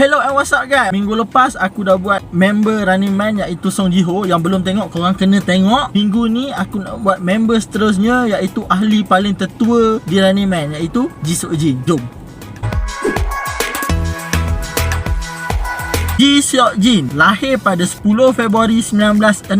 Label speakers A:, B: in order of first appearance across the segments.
A: Hello and what's up guys. Minggu lepas aku dah buat member Running Man iaitu Song Ji Ho. Yang belum tengok korang kena tengok. Minggu ni aku nak buat member seterusnya iaitu ahli paling tertua di Running Man iaitu Ji Seok Jin. Jom. Ji Seok Jin lahir pada 10 Februari 1966.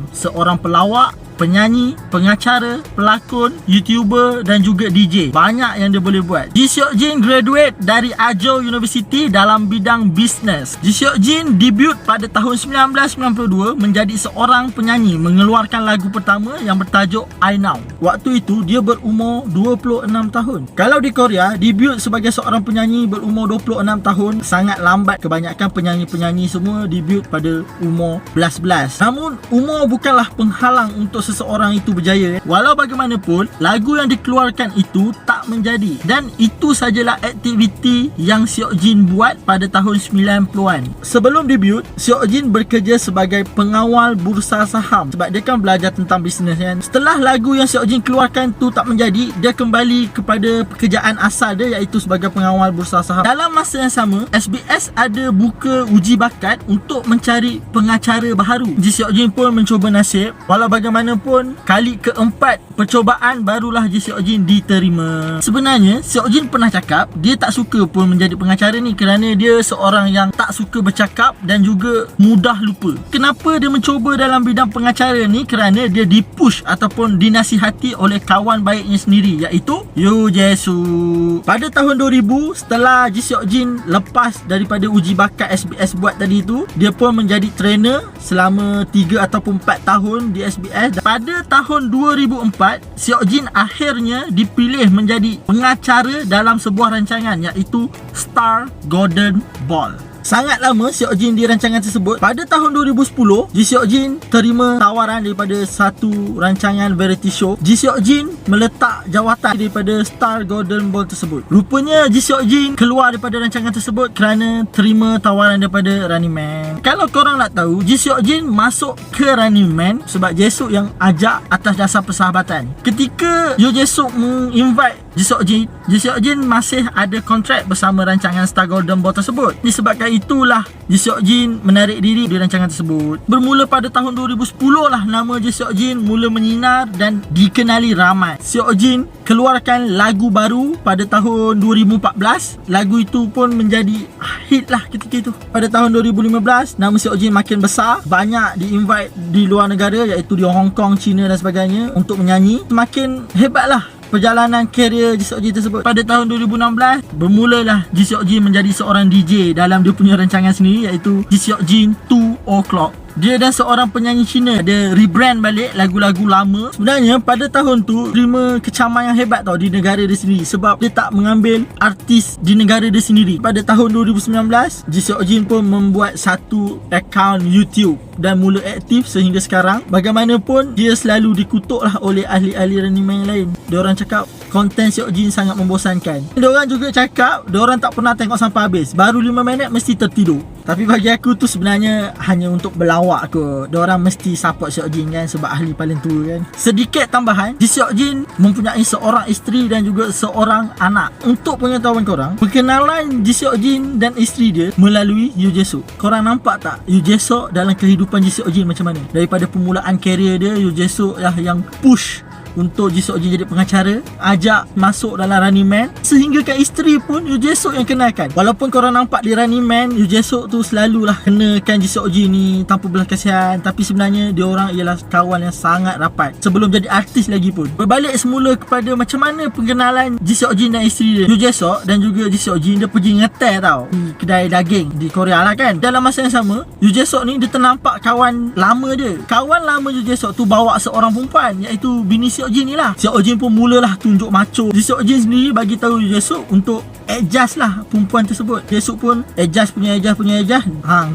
A: Seorang pelawak, penyanyi, pengacara, pelakon, YouTuber dan juga DJ. Banyak yang dia boleh buat. Ji Seok Jin graduate dari Ajo University dalam bidang bisnes. Ji Seok Jin debut pada tahun 1992 menjadi seorang penyanyi, mengeluarkan lagu pertama yang bertajuk I Now. Waktu itu dia berumur 26 tahun. Kalau di Korea, debut sebagai seorang penyanyi berumur 26 tahun sangat lambat. Kebanyakan penyanyi-penyanyi semua debut pada umur 11. Namun umur bukanlah penghalang untuk seseorang itu berjaya. Walau bagaimanapun, lagu yang dikeluarkan itu tak menjadi. Dan itu sajalah aktiviti yang Seok Jin buat pada tahun 90-an. Sebelum debut, Seok Jin bekerja sebagai pengawal bursa saham. Sebab dia kan belajar tentang bisnes kan. Setelah lagu yang Seok Jin keluarkan tu tak menjadi, dia kembali kepada pekerjaan asal dia iaitu sebagai pengawal bursa saham. Dalam masa yang sama, SBS ada buka uji bakat untuk mencari pengacara baru. Ji Seok Jin pun mencuba nasib. Walau bagaimanapun, kali keempat percobaan barulah Ji Seok Jin diterima. Sebenarnya Seok Jin pernah cakap dia tak suka pun menjadi pengacara ni kerana dia seorang yang tak suka bercakap dan juga mudah lupa. Kenapa dia mencuba dalam bidang pengacara ni? Kerana dia dipush ataupun dinasihati oleh kawan baiknya sendiri iaitu Yoo Jae-soo. Pada tahun 2000, setelah Ji Seok Jin lepas daripada uji bakat SBS buat tadi tu, dia pun menjadi trainer selama 3 ataupun 4 tahun di SBS. Pada tahun 2004, Seok Jin akhirnya dipilih menjadi pengacara dalam sebuah rancangan iaitu Star Golden Ball. Sangat lama Seok Jin di rancangan tersebut. Pada tahun 2010, Ji Seok Jin terima tawaran daripada satu rancangan variety show. Ji Seok Jin meletak jawatan daripada Star Golden Ball tersebut. Rupanya Ji Seok Jin keluar daripada rancangan tersebut kerana terima tawaran daripada Running Man. Kalau korang nak tahu, Ji Seok Jin masuk ke Running Man sebab Jae-suk yang ajak atas dasar persahabatan. Ketika Yoo Jae-suk menginvite Ji Seok Jin, Ji Seok Jin masih ada kontrak bersama rancangan Star Golden Ball tersebut. Disebabkan itulah Ji Seok Jin menarik diri di rancangan tersebut. Bermula pada tahun 2010 lah nama Ji Seok Jin mula menyinar dan dikenali ramai. Seok Jin keluarkan lagu baru pada tahun 2014. Lagu itu pun menjadi hit lah ketika itu. Pada tahun 2015, nama Seok Jin makin besar. Banyak di-invite di luar negara iaitu di Hong Kong, China dan sebagainya untuk menyanyi. Semakin hebat lah perjalanan karier Ji Seok Jin tersebut. Pada tahun 2016, bermulalah Ji Seok Jin menjadi seorang DJ dalam dia punya rancangan sendiri iaitu Ji Seok Jin 2 O'Clock. Dia dan seorang penyanyi Cina ada rebrand balik lagu-lagu lama. Sebenarnya pada tahun tu terima kecaman yang hebat tau di negara dia sendiri sebab dia tak mengambil artis di negara dia sendiri. Pada tahun 2019, Ji Seok Jin pun membuat satu akaun YouTube dan mula aktif sehingga sekarang. Bagaimanapun, dia selalu dikutuk lah oleh ahli-ahli Running Man yang lain. Diorang cakap konten Seok Jin sangat membosankan. Diorang juga cakap diorang tak pernah tengok sampai habis. Baru 5 minit mesti tertidur. Tapi bagi aku tu sebenarnya hanya untuk berlawak ke. Diorang mesti support Seok Jin kan sebab ahli paling tua kan. Sedikit tambahan, Ji Seok Jin mempunyai seorang isteri dan juga seorang anak. Untuk pengetahuan korang, perkenalan Ji Seok Jin dan isteri dia melalui Yoo Jae-suk. Korang nampak tak Yoo Jae-suk dalam kehidupan Ji Seok Jin macam mana? Daripada permulaan karier dia, Yoo Jae-suk lah yang push untuk Ji Seok Jin jadi pengacara, ajak masuk dalam Running Man, sehingga kan isteri pun Yoo Jae-suk yang kenalkan. Walaupun korang nampak di Running Man, Yoo Jae-suk tu selalulah kenakan Ji Seok Jin ni tanpa belas kasihan, tapi sebenarnya dia orang ialah kawan yang sangat rapat sebelum jadi artis lagi pun. Berbalik semula kepada macam mana perkenalan Ji Seok Jin dan isteri dia, Yoo Jae-suk dan juga Ji Seok Jin, dia pergi ngetel tau di kedai daging di Korea lah kan. Dalam masa yang sama, Yoo Jae-suk ni dia ternampak kawan lama dia. Kawan lama Yoo Jae-suk tu bawa seorang perempuan iaitu bini Seok Jin ni lah. Seok Jin pun mulalah tunjuk macho. Ji Seok Jin sendiri bagi tahu Yoo Jae-suk untuk adjust lah perempuan tersebut. Jae-suk pun adjust punya adjust.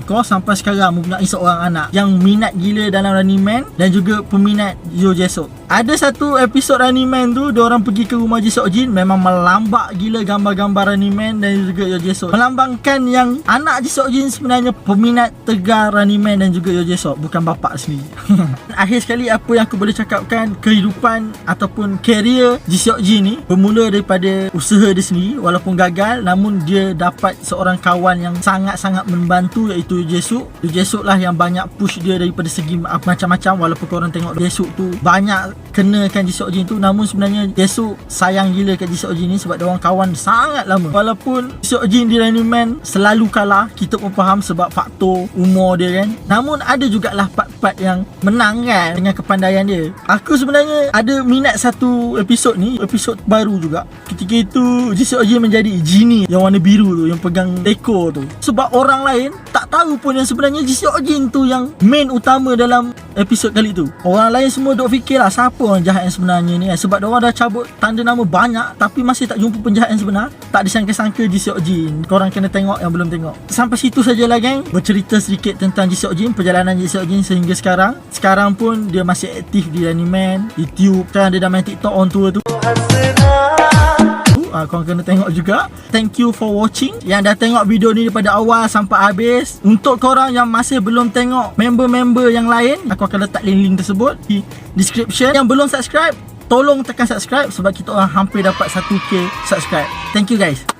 A: Kau sampai sekarang mempunyai seorang anak yang minat gila dalam Running Man dan juga peminat Yoo Jae-suk. Ada satu episod Running Man tu, diorang pergi ke rumah Ji Seok Jin, memang melambak gila gambar-gambar Running Man dan juga Yoo Jae-suk. Melambangkan yang anak Ji Seok Jin sebenarnya peminat tegar Running Man dan juga Yoo Jae-suk, bukan bapak sendiri. Akhir sekali apa yang aku boleh cakapkan, kehidupan kehidupan ataupun career Ji Seok Jin ni bermula daripada usaha dia sendiri. Walaupun gagal, namun dia dapat seorang kawan yang sangat-sangat membantu, iaitu Jae-suk. Jae-suk lah yang banyak push dia daripada segi macam-macam. Walaupun korang tengok Jae-suk tu banyak kenakan Ji Seok Jin tu, namun sebenarnya Jae-suk sayang gila kat Ji Seok Jin ni sebab dia orang kawan sangat lama. Walaupun Ji Seok Jin di Running Man selalu kalah, kita pun faham sebab faktor umur dia kan, namun ada jugalah part-part yang menang kan dengan kepandaian dia. Aku sebenarnya ada minat satu episod ni, episod baru juga. Ketika itu Ji Seok Jin menjadi genie yang warna biru tu, yang pegang ekor tu, sebab orang lain tak tahu pun yang sebenarnya Ji Seok Jin tu yang main utama dalam episod kali tu. Orang lain semua duk fikir lah siapa orang jahat yang sebenarnya ni, sebab diorang dah cabut tanda nama banyak tapi masih tak jumpa penjahat yang sebenar. Tak disangka-sangka Ji Seok Jin. Korang kena tengok yang belum tengok. Sampai situ sajalah geng, bercerita sedikit tentang Ji Seok Jin, perjalanan Ji Seok Jin sehingga sekarang. Sekarang pun dia masih aktif di Running Man, YouTube, sekarang dia dah main TikTok on tour tu. Korang kena tengok juga. Thank you for watching, yang dah tengok video ni daripada awal sampai habis. Untuk korang yang masih belum tengok member-member yang lain, aku akan letak link-link tersebut di description. Yang belum subscribe, tolong tekan subscribe sebab kita orang hampir dapat 1k subscribe. Thank you guys.